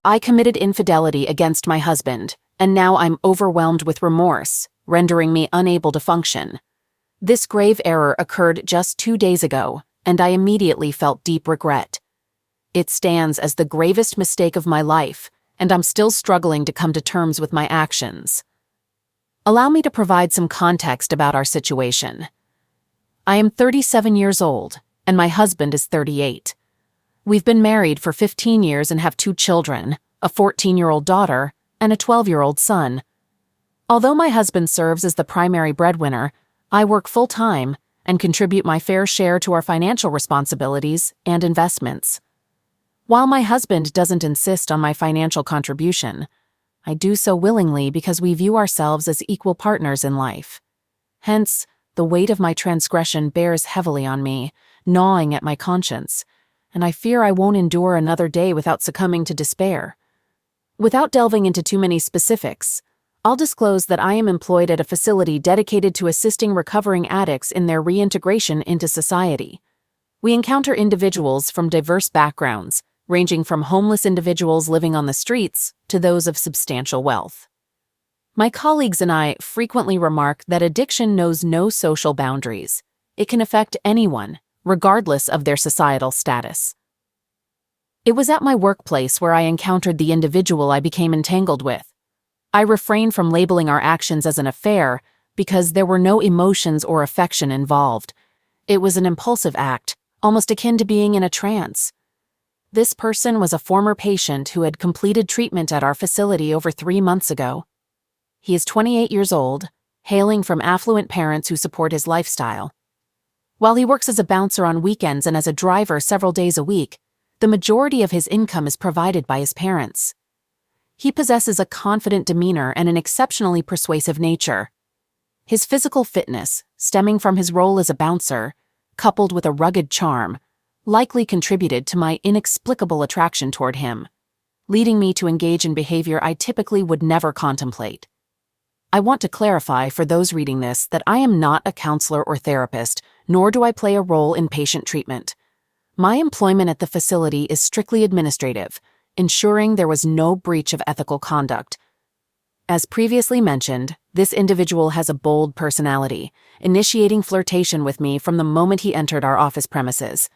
I committed infidelity against my husband, and now I'm overwhelmed with remorse, rendering me unable to function. This grave error occurred just 2 days ago, and I immediately felt deep regret. It stands as the gravest mistake of my life, and I'm still struggling to come to terms with my actions. Allow me to provide some context about our situation. I am 37 years old, and my husband is 38. We've been married for 15 years and have 2 children, a 14-year-old daughter and a 12-year-old son. Although my husband serves as the primary breadwinner, I work full-time and contribute my fair share to our financial responsibilities and investments. While my husband doesn't insist on my financial contribution, I do so willingly because we view ourselves as equal partners in life. Hence, the weight of my transgression bears heavily on me, gnawing at my conscience, and I fear I won't endure another day without succumbing to despair. Without delving into too many specifics, I'll disclose that I am employed at a facility dedicated to assisting recovering addicts in their reintegration into society. We encounter individuals from diverse backgrounds, ranging from homeless individuals living on the streets to those of substantial wealth. My colleagues and I frequently remark that addiction knows no social boundaries. It can affect anyone, regardless of their societal status. It was at my workplace where I encountered the individual I became entangled with. I refrained from labeling our actions as an affair because there were no emotions or affection involved. It was an impulsive act, almost akin to being in a trance. This person was a former patient who had completed treatment at our facility over 3 months ago. He is 28 years old, hailing from affluent parents who support his lifestyle. While he works as a bouncer on weekends and as a driver several days a week, the majority of his income is provided by his parents. He possesses a confident demeanor and an exceptionally persuasive nature. His physical fitness, stemming from his role as a bouncer, coupled with a rugged charm, likely contributed to my inexplicable attraction toward him, leading me to engage in behavior I typically would never contemplate. I want to clarify for those reading this that I am not a counselor or therapist, nor do I play a role in patient treatment. My employment at the facility is strictly administrative, ensuring there was no breach of ethical conduct. As previously mentioned, this individual has a bold personality, initiating flirtation with me from the moment he entered our office premises.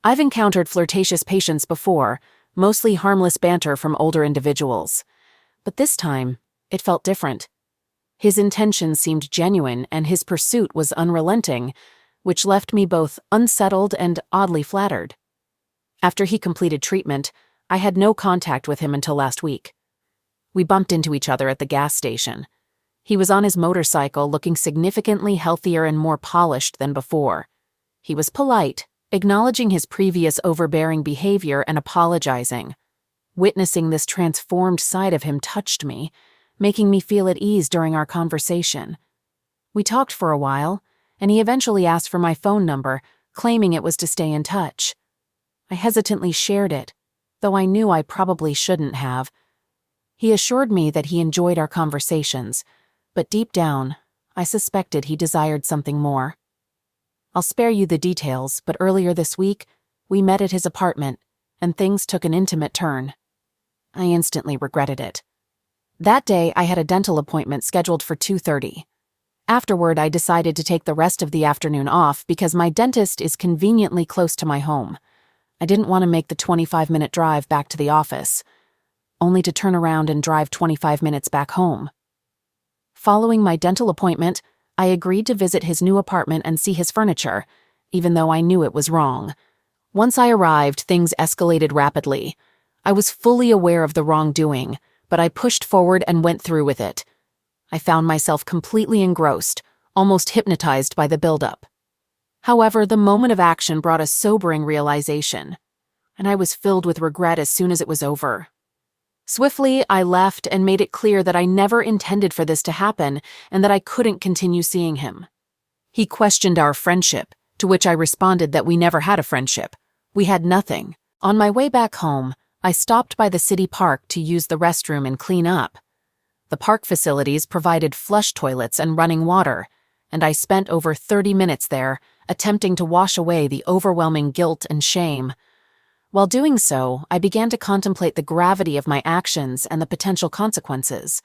I've encountered flirtatious patients before, mostly harmless banter from older individuals. But this time, it felt different. His intentions seemed genuine and his pursuit was unrelenting, which left me both unsettled and oddly flattered. After he completed treatment, I had no contact with him until last week. We bumped into each other at the gas station. He was on his motorcycle, looking significantly healthier and more polished than before. He was polite, acknowledging his previous overbearing behavior and apologizing. Witnessing this transformed side of him touched me, making me feel at ease during our conversation. We talked for a while, and he eventually asked for my phone number, claiming it was to stay in touch. I hesitantly shared it, though I knew I probably shouldn't have. He assured me that he enjoyed our conversations, but deep down, I suspected he desired something more. I'll spare you the details, but earlier this week, we met at his apartment, and things took an intimate turn. I instantly regretted it. That day, I had a dental appointment scheduled for 2:30. Afterward, I decided to take the rest of the afternoon off because my dentist is conveniently close to my home. I didn't want to make the 25-minute drive back to the office, only to turn around and drive 25 minutes back home. Following my dental appointment, I agreed to visit his new apartment and see his furniture, even though I knew it was wrong. Once I arrived, things escalated rapidly. I was fully aware of the wrongdoing, but I pushed forward and went through with it. I found myself completely engrossed, almost hypnotized by the buildup. However, the moment of action brought a sobering realization, and I was filled with regret as soon as it was over. Swiftly, I left and made it clear that I never intended for this to happen and that I couldn't continue seeing him. He questioned our friendship, to which I responded that we never had a friendship. We had nothing. On my way back home, I stopped by the city park to use the restroom and clean up. The park facilities provided flush toilets and running water, and I spent over 30 minutes there, attempting to wash away the overwhelming guilt and shame. While doing so, I began to contemplate the gravity of my actions and the potential consequences.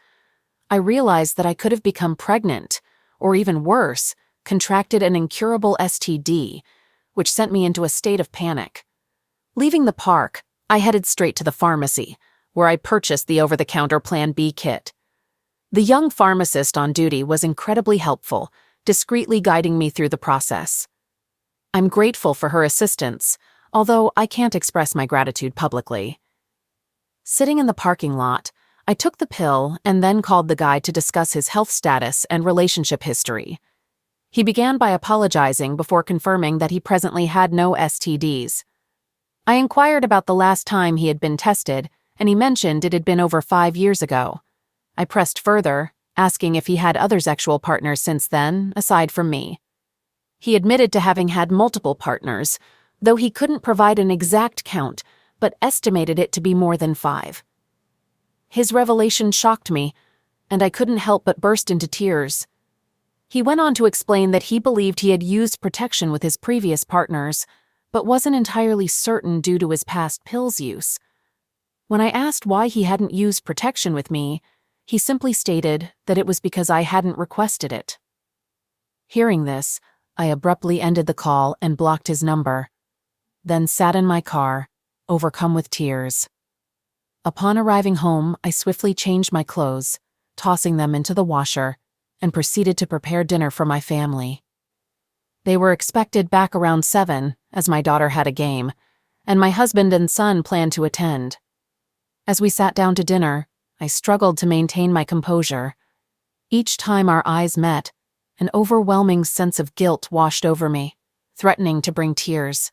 I realized that I could have become pregnant, or even worse, contracted an incurable STD, which sent me into a state of panic. Leaving the park, I headed straight to the pharmacy, where I purchased the over-the-counter Plan B kit. The young pharmacist on duty was incredibly helpful, discreetly guiding me through the process. I'm grateful for her assistance, although I can't express my gratitude publicly. Sitting in the parking lot, I took the pill and then called the guy to discuss his health status and relationship history. He began by apologizing before confirming that he presently had no STDs. I inquired about the last time he had been tested, and he mentioned it had been over 5 years ago. I pressed further, asking if he had other sexual partners since then, aside from me. He admitted to having had multiple partners, though he couldn't provide an exact count, but estimated it to be more than 5. His revelation shocked me, and I couldn't help but burst into tears. He went on to explain that he believed he had used protection with his previous partners, but wasn't entirely certain due to his past pills use. When I asked why he hadn't used protection with me, he simply stated that it was because I hadn't requested it. Hearing this, I abruptly ended the call and blocked his number, then sat in my car, overcome with tears. Upon arriving home, I swiftly changed my clothes, tossing them into the washer, and proceeded to prepare dinner for my family. They were expected back around 7, as my daughter had a game, and my husband and son planned to attend. As we sat down to dinner, I struggled to maintain my composure. Each time our eyes met, an overwhelming sense of guilt washed over me, threatening to bring tears.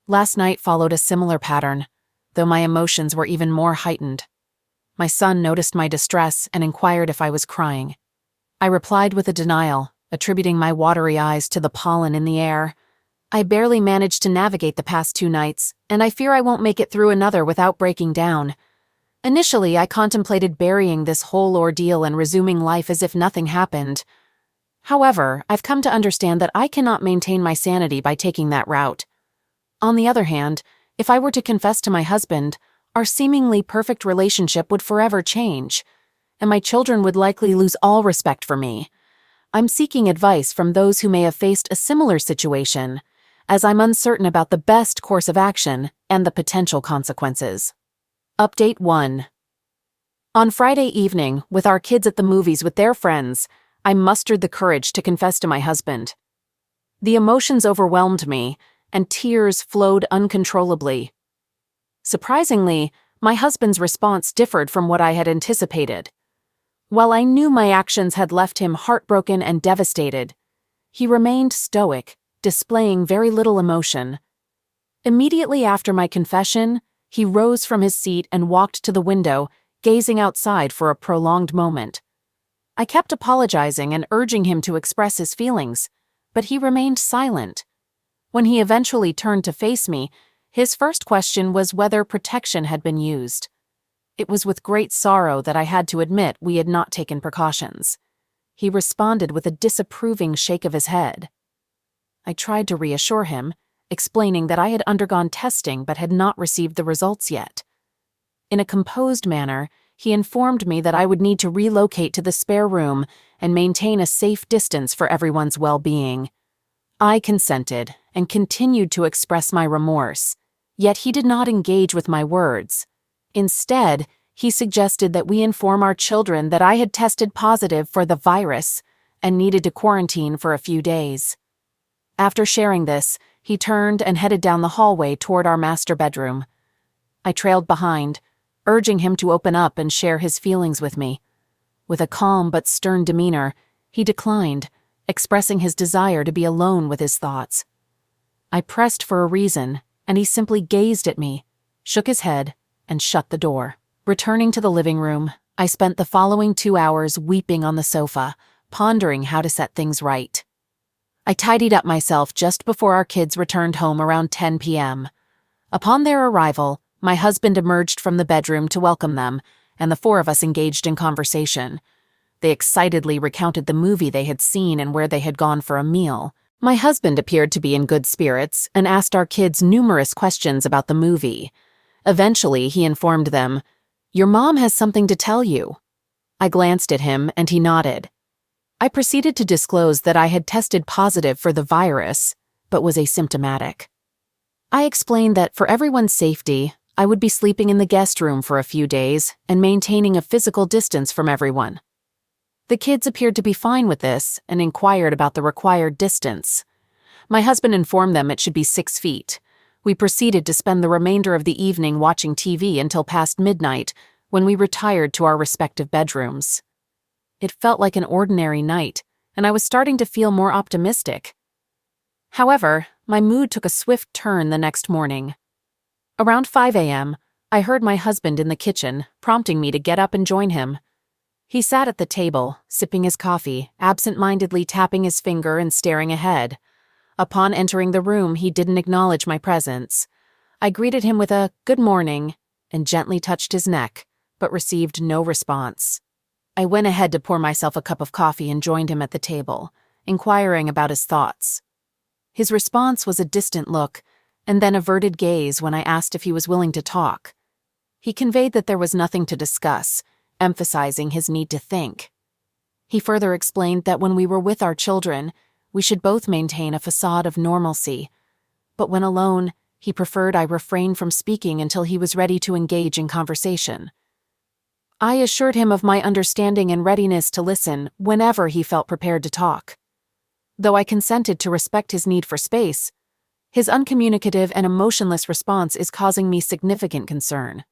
Last night followed a similar pattern, though my emotions were even more heightened. My son noticed my distress and inquired if I was crying. I replied with a denial, attributing my watery eyes to the pollen in the air. I barely managed to navigate the past 2 nights, and I fear I won't make it through another without breaking down. Initially, I contemplated burying this whole ordeal and resuming life as if nothing happened. However, I've come to understand that I cannot maintain my sanity by taking that route. On the other hand, if I were to confess to my husband, our seemingly perfect relationship would forever change, and my children would likely lose all respect for me. I'm seeking advice from those who may have faced a similar situation, as I'm uncertain about the best course of action and the potential consequences. Update 1. On Friday evening, with our kids at the movies with their friends, I mustered the courage to confess to my husband. The emotions overwhelmed me, and tears flowed uncontrollably. Surprisingly, my husband's response differed from what I had anticipated. While I knew my actions had left him heartbroken and devastated, he remained stoic, displaying very little emotion. Immediately after my confession, he rose from his seat and walked to the window, gazing outside for a prolonged moment. I kept apologizing and urging him to express his feelings, but he remained silent. When he eventually turned to face me, his first question was whether protection had been used. It was with great sorrow that I had to admit we had not taken precautions. He responded with a disapproving shake of his head. I tried to reassure him, explaining that I had undergone testing but had not received the results yet. In a composed manner, he informed me that I would need to relocate to the spare room and maintain a safe distance for everyone's well-being. I consented and continued to express my remorse, yet he did not engage with my words. Instead, he suggested that we inform our children that I had tested positive for the virus and needed to quarantine for a few days. After sharing this, he turned and headed down the hallway toward our master bedroom. I trailed behind, urging him to open up and share his feelings with me. With a calm but stern demeanor, he declined, expressing his desire to be alone with his thoughts. I pressed for a reason, and he simply gazed at me, shook his head, and shut the door. Returning to the living room, I spent the following 2 hours weeping on the sofa, pondering how to set things right. I tidied up myself just before our kids returned home around 10 p.m. Upon their arrival, my husband emerged from the bedroom to welcome them, and the 4 of us engaged in conversation. They excitedly recounted the movie they had seen and where they had gone for a meal. My husband appeared to be in good spirits and asked our kids numerous questions about the movie. Eventually, he informed them, "Your mom has something to tell you." I glanced at him and he nodded. I proceeded to disclose that I had tested positive for the virus, but was asymptomatic. I explained that for everyone's safety, I would be sleeping in the guest room for a few days and maintaining a physical distance from everyone. The kids appeared to be fine with this and inquired about the required distance. My husband informed them it should be 6 feet. We proceeded to spend the remainder of the evening watching TV until past midnight, when we retired to our respective bedrooms. It felt like an ordinary night, and I was starting to feel more optimistic. However, my mood took a swift turn the next morning. Around 5 a.m., I heard my husband in the kitchen, prompting me to get up and join him. He sat at the table, sipping his coffee, absent-mindedly tapping his finger and staring ahead. Upon entering the room, he didn't acknowledge my presence. I greeted him with a "good morning" and gently touched his neck, but received no response. I went ahead to pour myself a cup of coffee and joined him at the table, inquiring about his thoughts. His response was a distant look, and then averted gaze when I asked if he was willing to talk. He conveyed that there was nothing to discuss, emphasizing his need to think. He further explained that when we were with our children, we should both maintain a facade of normalcy, but when alone, he preferred I refrain from speaking until he was ready to engage in conversation. I assured him of my understanding and readiness to listen whenever he felt prepared to talk. Though I consented to respect his need for space, his uncommunicative and emotionless response is causing me significant concern.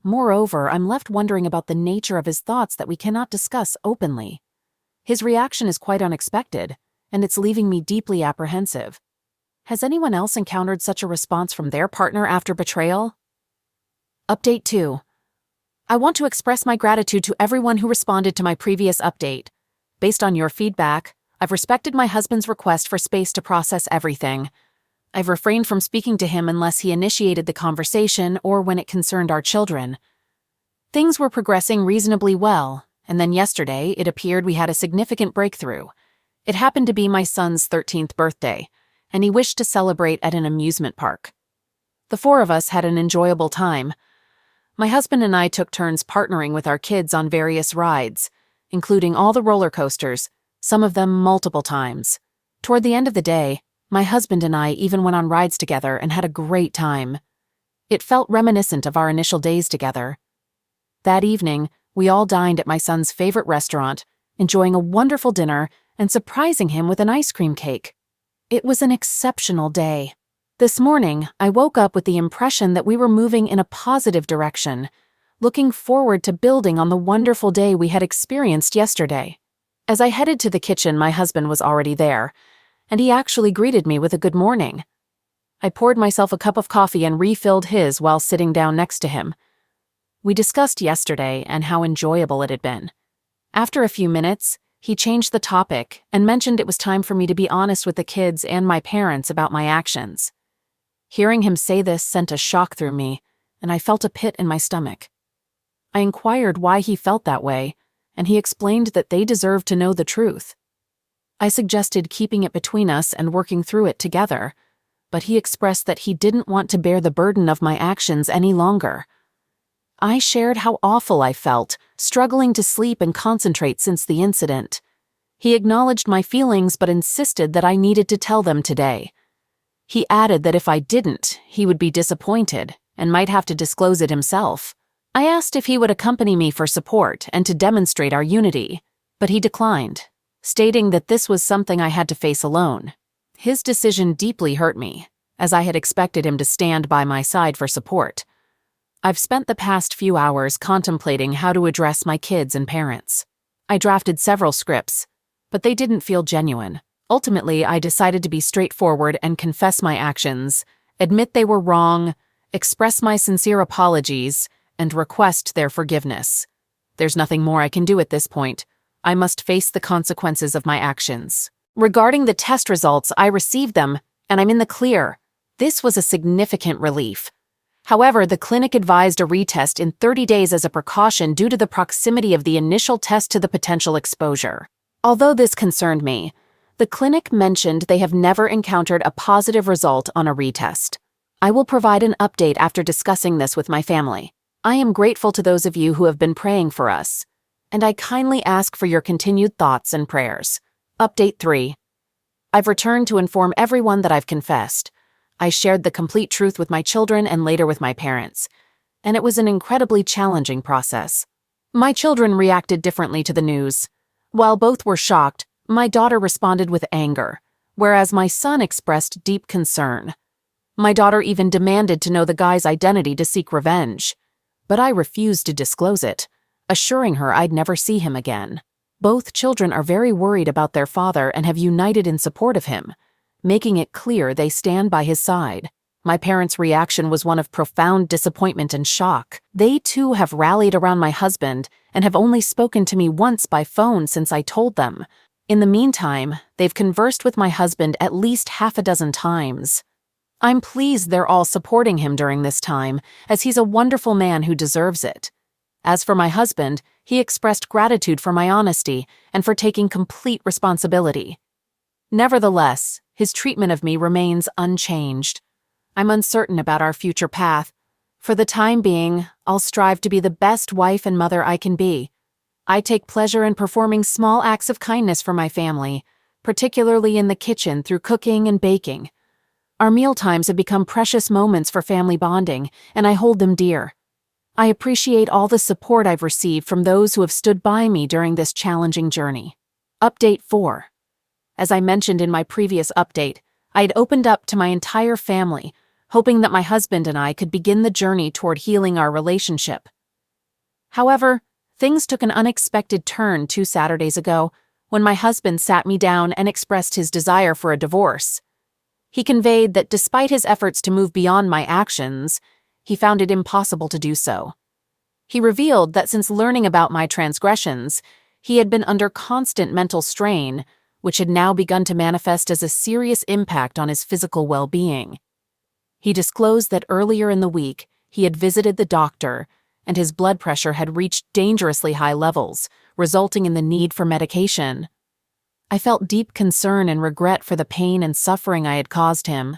Moreover, I'm left wondering about the nature of his thoughts that we cannot discuss openly. His reaction is quite unexpected, and it's leaving me deeply apprehensive. Has anyone else encountered such a response from their partner after betrayal? Update 2. I want to express my gratitude to everyone who responded to my previous update. Based on your feedback, I've respected my husband's request for space to process everything. I've refrained from speaking to him unless he initiated the conversation or when it concerned our children. Things were progressing reasonably well, and then yesterday it appeared we had a significant breakthrough. It happened to be my son's 13th birthday, and he wished to celebrate at an amusement park. The 4 of us had an enjoyable time. My husband and I took turns partnering with our kids on various rides, including all the roller coasters, some of them multiple times. Toward the end of the day, my husband and I even went on rides together and had a great time. It felt reminiscent of our initial days together. That evening, we all dined at my son's favorite restaurant, enjoying a wonderful dinner and surprising him with an ice cream cake. It was an exceptional day. This morning, I woke up with the impression that we were moving in a positive direction, looking forward to building on the wonderful day we had experienced yesterday. As I headed to the kitchen, my husband was already there, and he actually greeted me with a good morning. I poured myself a cup of coffee and refilled his while sitting down next to him. We discussed yesterday and how enjoyable it had been. After a few minutes, he changed the topic and mentioned it was time for me to be honest with the kids and my parents about my actions. Hearing him say this sent a shock through me, and I felt a pit in my stomach. I inquired why he felt that way, and he explained that they deserved to know the truth. I suggested keeping it between us and working through it together, but he expressed that he didn't want to bear the burden of my actions any longer. I shared how awful I felt, struggling to sleep and concentrate since the incident. He acknowledged my feelings but insisted that I needed to tell them today. He added that if I didn't, he would be disappointed and might have to disclose it himself. I asked if he would accompany me for support and to demonstrate our unity, but he declined, stating that this was something I had to face alone. His decision deeply hurt me, as I had expected him to stand by my side for support. I've spent the past few hours contemplating how to address my kids and parents. I drafted several scripts, but they didn't feel genuine. Ultimately, I decided to be straightforward and confess my actions, admit they were wrong, express my sincere apologies, and request their forgiveness. There's nothing more I can do at this point. I must face the consequences of my actions. Regarding the test results, I received them, and I'm in the clear. This was a significant relief. However, the clinic advised a retest in 30 days as a precaution due to the proximity of the initial test to the potential exposure. Although this concerned me, The clinic mentioned they have never encountered a positive result on a retest. I will provide an update after discussing this with my family. I am grateful to those of you who have been praying for us, and I kindly ask for your continued thoughts and prayers. Update 3. I've returned to inform everyone that I've confessed. I shared the complete truth with my children and later with my parents, and it was an incredibly challenging process. My children reacted differently to the news. While both were shocked, my daughter responded with anger, whereas my son expressed deep concern. My daughter even demanded to know the guy's identity to seek revenge, but I refused to disclose it, assuring her I'd never see him again. Both children are very worried about their father and have united in support of him, making it clear they stand by his side. My parents' reaction was one of profound disappointment and shock. They too have rallied around my husband and have only spoken to me once by phone since I told them. In the meantime, they've conversed with my husband at least half a dozen times. I'm pleased they're all supporting him during this time, as he's a wonderful man who deserves it. As for my husband, he expressed gratitude for my honesty and for taking complete responsibility. Nevertheless, his treatment of me remains unchanged. I'm uncertain about our future path. For the time being, I'll strive to be the best wife and mother I can be. I take pleasure in performing small acts of kindness for my family, particularly in the kitchen through cooking and baking. Our mealtimes have become precious moments for family bonding, and I hold them dear. I appreciate all the support I've received from those who have stood by me during this challenging journey. Update 4. As I mentioned in my previous update, I had opened up to my entire family, hoping that my husband and I could begin the journey toward healing our relationship. However, things took an unexpected turn 2 Saturdays ago when my husband sat me down and expressed his desire for a divorce. He conveyed that despite his efforts to move beyond my actions, he found it impossible to do so. He revealed that since learning about my transgressions, he had been under constant mental strain, which had now begun to manifest as a serious impact on his physical well-being. He disclosed that earlier in the week, he had visited the doctor, and his blood pressure had reached dangerously high levels, resulting in the need for medication. I felt deep concern and regret for the pain and suffering I had caused him.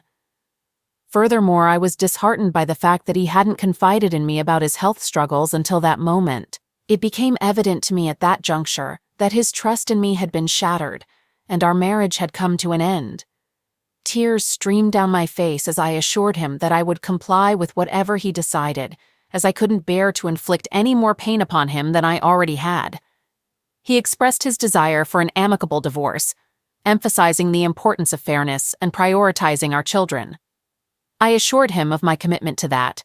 Furthermore, I was disheartened by the fact that he hadn't confided in me about his health struggles until that moment. It became evident to me at that juncture that his trust in me had been shattered, and our marriage had come to an end. Tears streamed down my face as I assured him that I would comply with whatever he decided, as I couldn't bear to inflict any more pain upon him than I already had. He expressed his desire for an amicable divorce, emphasizing the importance of fairness and prioritizing our children. I assured him of my commitment to that,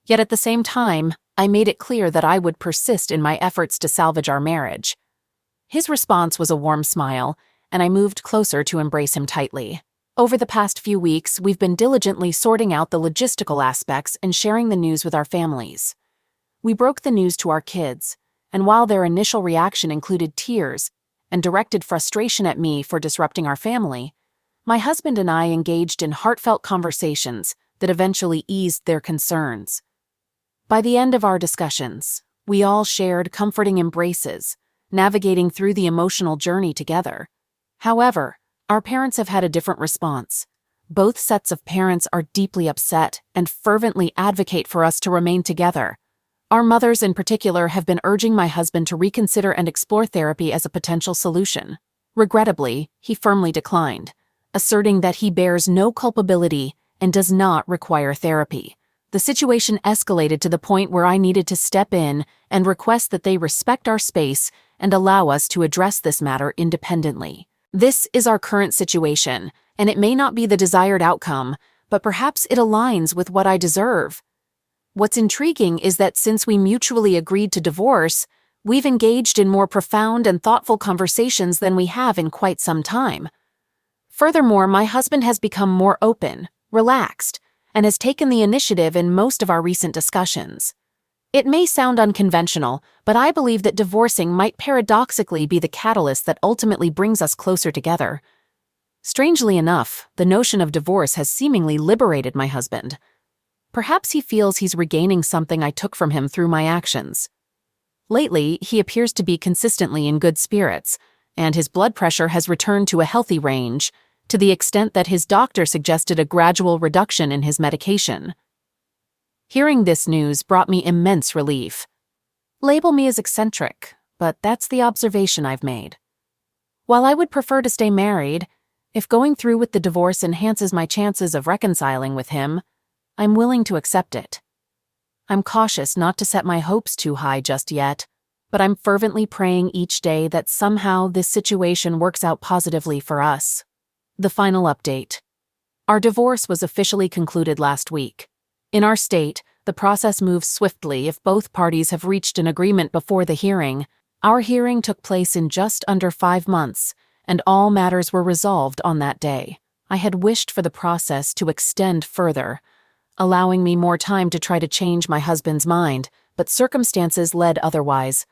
yet at the same time, I made it clear that I would persist in my efforts to salvage our marriage. His response was a warm smile, and I moved closer to embrace him tightly. Over the past few weeks, we've been diligently sorting out the logistical aspects and sharing the news with our families. We broke the news to our kids, and while their initial reaction included tears and directed frustration at me for disrupting our family, my husband and I engaged in heartfelt conversations that eventually eased their concerns. By the end of our discussions, we all shared comforting embraces, navigating through the emotional journey together. However, our parents have had a different response. Both sets of parents are deeply upset and fervently advocate for us to remain together. Our mothers in particular have been urging my husband to reconsider and explore therapy as a potential solution. Regrettably, he firmly declined, asserting that he bears no culpability and does not require therapy. The situation escalated to the point where I needed to step in and request that they respect our space and allow us to address this matter independently. This is our current situation, and it may not be the desired outcome, but perhaps it aligns with what I deserve. What's intriguing is that since we mutually agreed to divorce, we've engaged in more profound and thoughtful conversations than we have in quite some time. Furthermore, my husband has become more open, relaxed, and has taken the initiative in most of our recent discussions. It may sound unconventional, but I believe that divorcing might paradoxically be the catalyst that ultimately brings us closer together. Strangely enough, the notion of divorce has seemingly liberated my husband. Perhaps he feels he's regaining something I took from him through my actions. Lately, he appears to be consistently in good spirits, and his blood pressure has returned to a healthy range, to the extent that his doctor suggested a gradual reduction in his medication. Hearing this news brought me immense relief. Label me as eccentric, but that's the observation I've made. While I would prefer to stay married, if going through with the divorce enhances my chances of reconciling with him, I'm willing to accept it. I'm cautious not to set my hopes too high just yet, but I'm fervently praying each day that somehow this situation works out positively for us. The final update. Our divorce was officially concluded last week. In our state, the process moves swiftly if both parties have reached an agreement before the hearing. Our hearing took place in just under 5 months, and all matters were resolved on that day. I had wished for the process to extend further, allowing me more time to try to change my husband's mind, but circumstances led otherwise.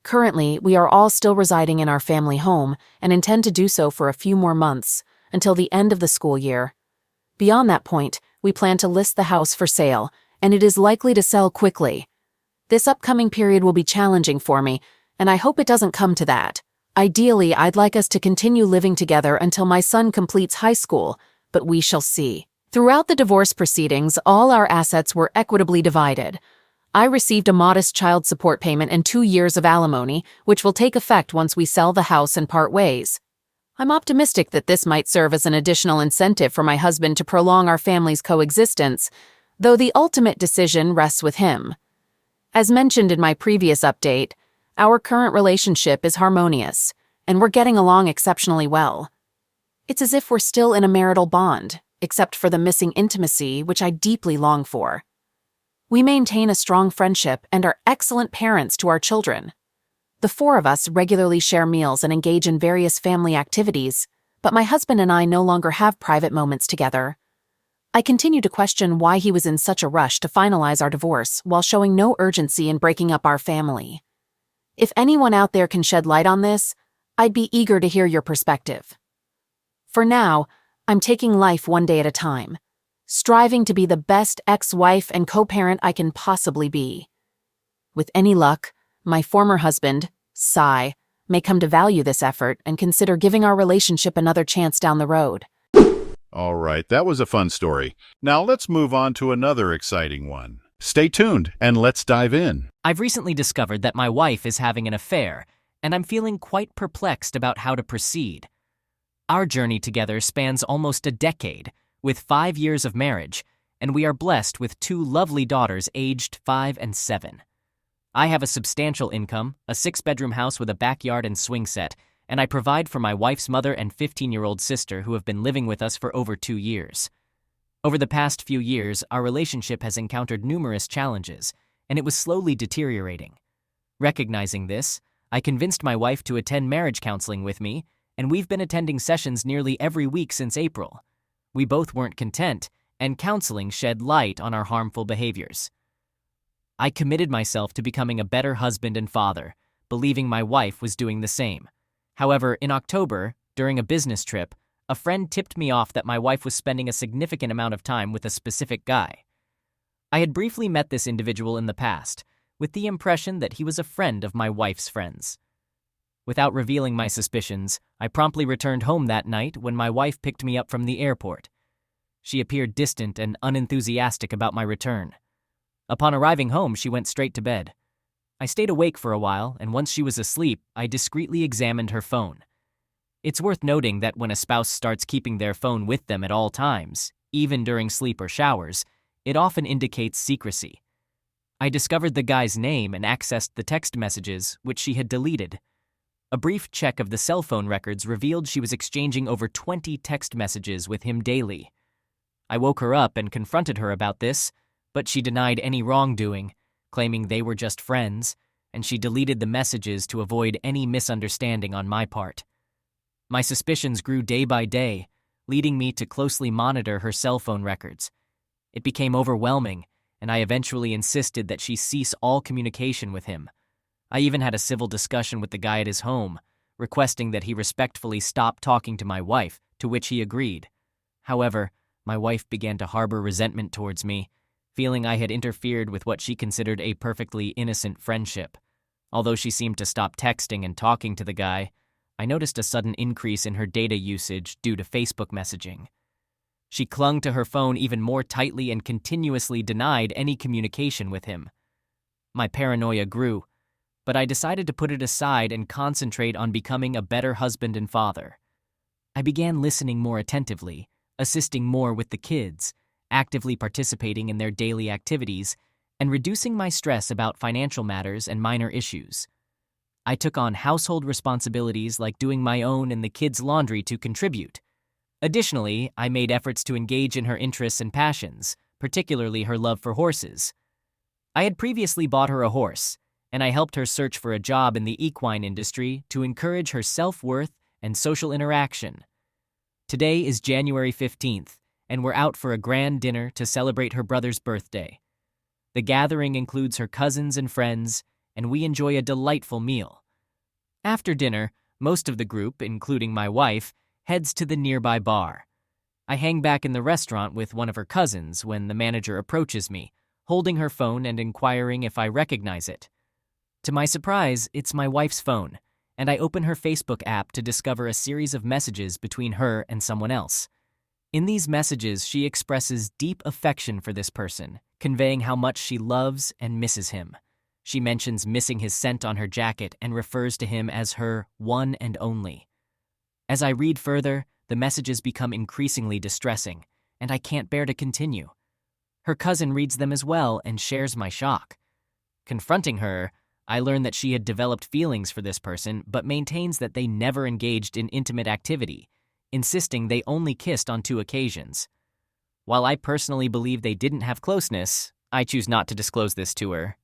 Currently, we are all still residing in our family home and intend to do so for a few more months, until the end of the school year. Beyond that point, we plan to list the house for sale, and it is likely to sell quickly. This upcoming period will be challenging for me, and I hope it doesn't come to that. Ideally, I'd like us to continue living together until my son completes high school, but we shall see. Throughout the divorce proceedings, all our assets were equitably divided. I received a modest child support payment and 2 years of alimony, which will take effect once we sell the house and part ways. I'm optimistic that this might serve as an additional incentive for my husband to prolong our family's coexistence, though the ultimate decision rests with him. As mentioned in my previous update, our current relationship is harmonious, and we're getting along exceptionally well. It's as if we're still in a marital bond, except for the missing intimacy, which I deeply long for. We maintain a strong friendship and are excellent parents to our children. The 4 of us regularly share meals and engage in various family activities, but my husband and I no longer have private moments together. I continue to question why he was in such a rush to finalize our divorce while showing no urgency in breaking up our family. If anyone out there can shed light on this, I'd be eager to hear your perspective. For now, I'm taking life one day at a time, striving to be the best ex-wife and co-parent I can possibly be. With any luck, my former husband, Cy, may come to value this effort and consider giving our relationship another chance down the road. All right, that was a fun story. Now let's move on to another exciting one. Stay tuned and let's dive in. I've recently discovered that my wife is having an affair, and I'm feeling quite perplexed about how to proceed. Our journey together spans almost a decade, with 5 years of marriage, and we are blessed with 2 lovely daughters aged 5 and 7. I have a substantial income, a 6-bedroom house with a backyard and swing set, and I provide for my wife's mother and 15-year-old sister who have been living with us for over 2 years. Over the past few years, our relationship has encountered numerous challenges, and it was slowly deteriorating. Recognizing this, I convinced my wife to attend marriage counseling with me, and we've been attending sessions nearly every week since April. We both weren't content, and counseling shed light on our harmful behaviors. I committed myself to becoming a better husband and father, believing my wife was doing the same. However, in October, during a business trip, a friend tipped me off that my wife was spending a significant amount of time with a specific guy. I had briefly met this individual in the past, with the impression that he was a friend of my wife's friends. Without revealing my suspicions, I promptly returned home that night when my wife picked me up from the airport. She appeared distant and unenthusiastic about my return. Upon arriving home, she went straight to bed. I stayed awake for a while, and once she was asleep, I discreetly examined her phone. It's worth noting that when a spouse starts keeping their phone with them at all times, even during sleep or showers, it often indicates secrecy. I discovered the guy's name and accessed the text messages, which she had deleted. A brief check of the cell phone records revealed she was exchanging over 20 text messages with him daily. I woke her up and confronted her about this, but she denied any wrongdoing, claiming they were just friends, and she deleted the messages to avoid any misunderstanding on my part. My suspicions grew day by day, leading me to closely monitor her cell phone records. It became overwhelming, and I eventually insisted that she cease all communication with him. I even had a civil discussion with the guy at his home, requesting that he respectfully stop talking to my wife, to which he agreed. However, my wife began to harbor resentment towards me, feeling I had interfered with what she considered a perfectly innocent friendship. Although she seemed to stop texting and talking to the guy, I noticed a sudden increase in her data usage due to Facebook messaging. She clung to her phone even more tightly and continuously denied any communication with him. My paranoia grew, but I decided to put it aside and concentrate on becoming a better husband and father. I began listening more attentively, assisting more with the kids, actively participating in their daily activities, and reducing my stress about financial matters and minor issues. I took on household responsibilities like doing my own and the kids' laundry to contribute. Additionally, I made efforts to engage in her interests and passions, particularly her love for horses. I had previously bought her a horse, and I helped her search for a job in the equine industry to encourage her self-worth and social interaction. Today is January 15th, and we're out for a grand dinner to celebrate her brother's birthday. The gathering includes her cousins and friends, and we enjoy a delightful meal. After dinner, most of the group, including my wife, heads to the nearby bar. I hang back in the restaurant with one of her cousins when the manager approaches me, holding her phone and inquiring if I recognize it. To my surprise, it's my wife's phone, and I open her Facebook app to discover a series of messages between her and someone else. In these messages, she expresses deep affection for this person, conveying how much she loves and misses him. She mentions missing his scent on her jacket and refers to him as her one and only. As I read further, the messages become increasingly distressing, and I can't bear to continue. Her cousin reads them as well and shares my shock. Confronting her, I learn that she had developed feelings for this person but maintains that they never engaged in intimate activity, insisting they only kissed on 2 occasions. While I personally believe they didn't have closeness, I choose not to disclose this to her.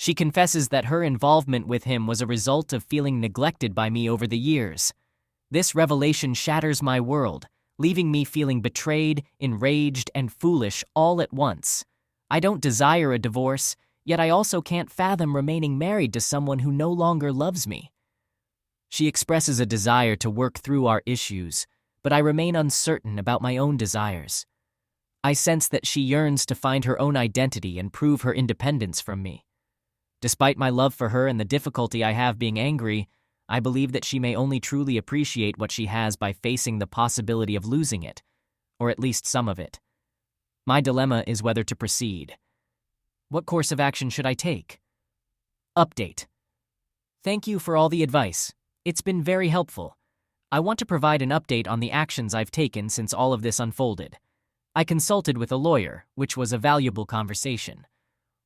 She confesses that her involvement with him was a result of feeling neglected by me over the years. This revelation shatters my world, leaving me feeling betrayed, enraged, and foolish all at once. I don't desire a divorce, yet I also can't fathom remaining married to someone who no longer loves me. She expresses a desire to work through our issues, but I remain uncertain about my own desires. I sense that she yearns to find her own identity and prove her independence from me. Despite my love for her and the difficulty I have being angry, I believe that she may only truly appreciate what she has by facing the possibility of losing it, or at least some of it. My dilemma is whether to proceed. What course of action should I take? Update. Thank you for all the advice. It's been very helpful. I want to provide an update on the actions I've taken since all of this unfolded. I consulted with a lawyer, which was a valuable conversation.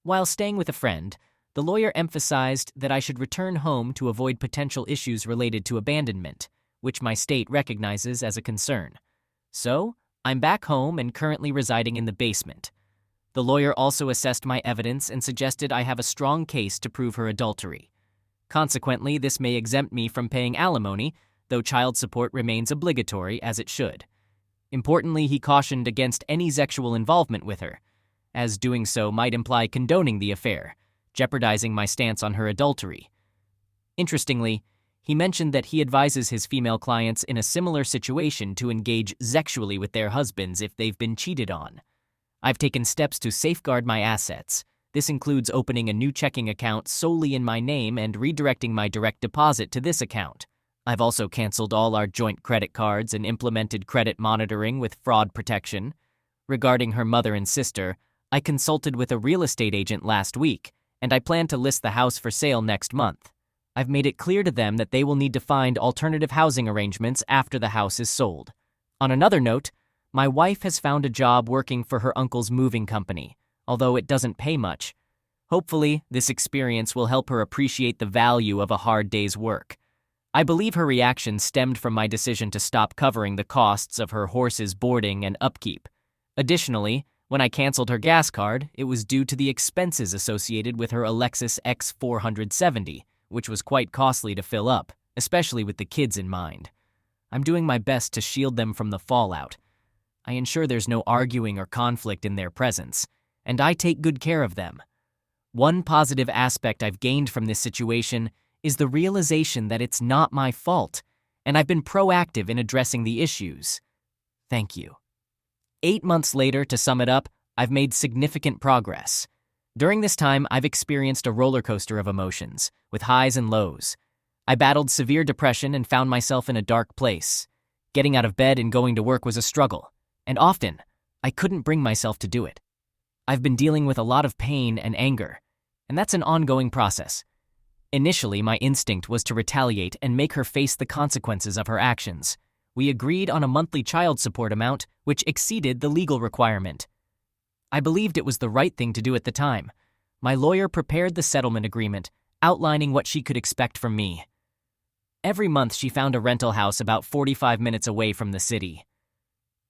While staying with a friend, the lawyer emphasized that I should return home to avoid potential issues related to abandonment, which my state recognizes as a concern. So, I'm back home and currently residing in the basement. The lawyer also assessed my evidence and suggested I have a strong case to prove her adultery. Consequently, this may exempt me from paying alimony, though child support remains obligatory as it should. Importantly, he cautioned against any sexual involvement with her, as doing so might imply condoning the affair, jeopardizing my stance on her adultery. Interestingly, he mentioned that he advises his female clients in a similar situation to engage sexually with their husbands if they've been cheated on. I've taken steps to safeguard my assets. This includes opening a new checking account solely in my name and redirecting my direct deposit to this account. I've also canceled all our joint credit cards and implemented credit monitoring with fraud protection. Regarding her mother and sister, I consulted with a real estate agent last week, and I plan to list the house for sale next month. I've made it clear to them that they will need to find alternative housing arrangements after the house is sold. On another note, my wife has found a job working for her uncle's moving company, although it doesn't pay much. Hopefully, this experience will help her appreciate the value of a hard day's work. I believe her reaction stemmed from my decision to stop covering the costs of her horse's boarding and upkeep. Additionally, when I canceled her gas card, it was due to the expenses associated with her Lexus X470, which was quite costly to fill up, especially with the kids in mind. I'm doing my best to shield them from the fallout. I ensure there's no arguing or conflict in their presence, and I take good care of them. One positive aspect I've gained from this situation is the realization that it's not my fault, and I've been proactive in addressing the issues. Thank you. 8 months later, to sum it up, I've made significant progress. During this time, I've experienced a roller coaster of emotions, with highs and lows. I battled severe depression and found myself in a dark place. Getting out of bed and going to work was a struggle, and often, I couldn't bring myself to do it. I've been dealing with a lot of pain and anger, and that's an ongoing process. Initially, my instinct was to retaliate and make her face the consequences of her actions. We agreed on a monthly child support amount, which exceeded the legal requirement. I believed it was the right thing to do at the time. My lawyer prepared the settlement agreement, outlining what she could expect from me. Every month, she found a rental house about 45 minutes away from the city.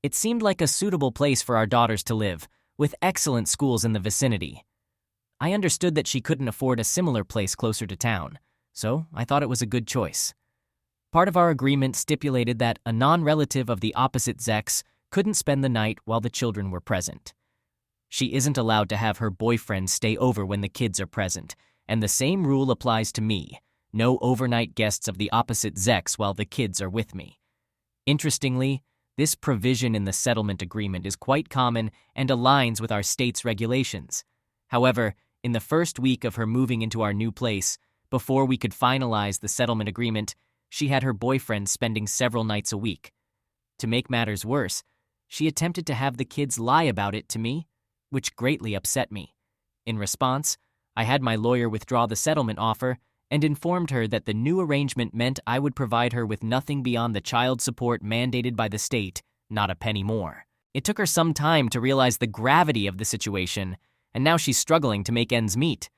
It seemed like a suitable place for our daughters to live, with excellent schools in the vicinity. I understood that she couldn't afford a similar place closer to town, so I thought it was a good choice. Part of our agreement stipulated that a non-relative of the opposite sex couldn't spend the night while the children were present. She isn't allowed to have her boyfriend stay over when the kids are present, and the same rule applies to me. No overnight guests of the opposite sex while the kids are with me. Interestingly, this provision in the settlement agreement is quite common and aligns with our state's regulations. However, in the first week of her moving into our new place, before we could finalize the settlement agreement, she had her boyfriend spending several nights a week. To make matters worse, she attempted to have the kids lie about it to me, which greatly upset me. In response, I had my lawyer withdraw the settlement offer and informed her that the new arrangement meant I would provide her with nothing beyond the child support mandated by the state, not a penny more. It took her some time to realize the gravity of the situation, and now she's struggling to make ends meet.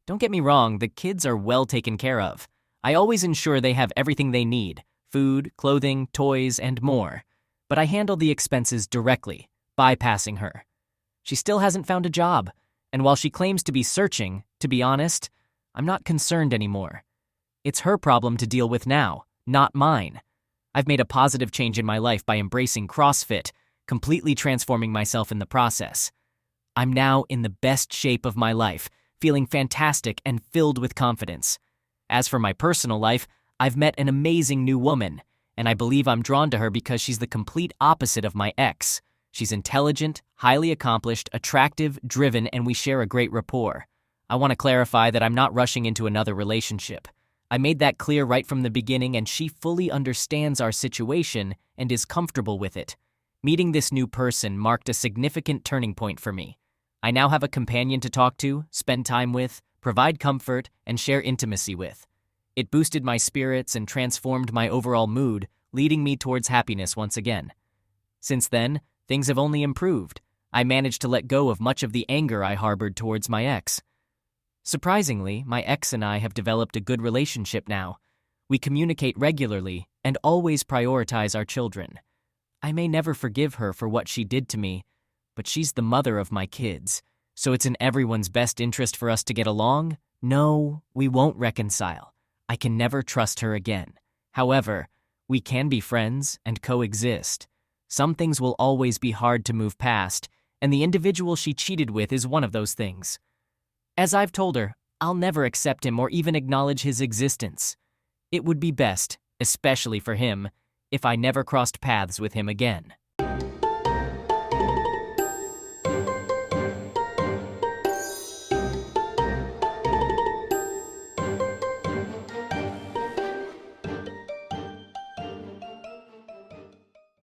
Don't get me wrong, the kids are well taken care of. I always ensure they have everything they need: food, clothing, toys, and more. But I handle the expenses directly, bypassing her. She still hasn't found a job, and while she claims to be searching, to be honest, I'm not concerned anymore. It's her problem to deal with now, not mine. I've made a positive change in my life by embracing CrossFit, completely transforming myself in the process. I'm now in the best shape of my life, feeling fantastic and filled with confidence. As for my personal life, I've met an amazing new woman, and I believe I'm drawn to her because she's the complete opposite of my ex. She's intelligent, highly accomplished, attractive, driven, and we share a great rapport. I want to clarify that I'm not rushing into another relationship. I made that clear right from the beginning, and she fully understands our situation and is comfortable with it. Meeting this new person marked a significant turning point for me. I now have a companion to talk to, spend time with, provide comfort, and share intimacy with. It boosted my spirits and transformed my overall mood, leading me towards happiness once again. Since then, things have only improved. I managed to let go of much of the anger I harbored towards my ex. Surprisingly, my ex and I have developed a good relationship now. We communicate regularly and always prioritize our children. I may never forgive her for what she did to me, but she's the mother of my kids, so it's in everyone's best interest for us to get along. No, we won't reconcile. I can never trust her again. However, we can be friends and coexist. Some things will always be hard to move past, and the individual she cheated with is one of those things. As I've told her, I'll never accept him or even acknowledge his existence. It would be best, especially for him, if I never crossed paths with him again.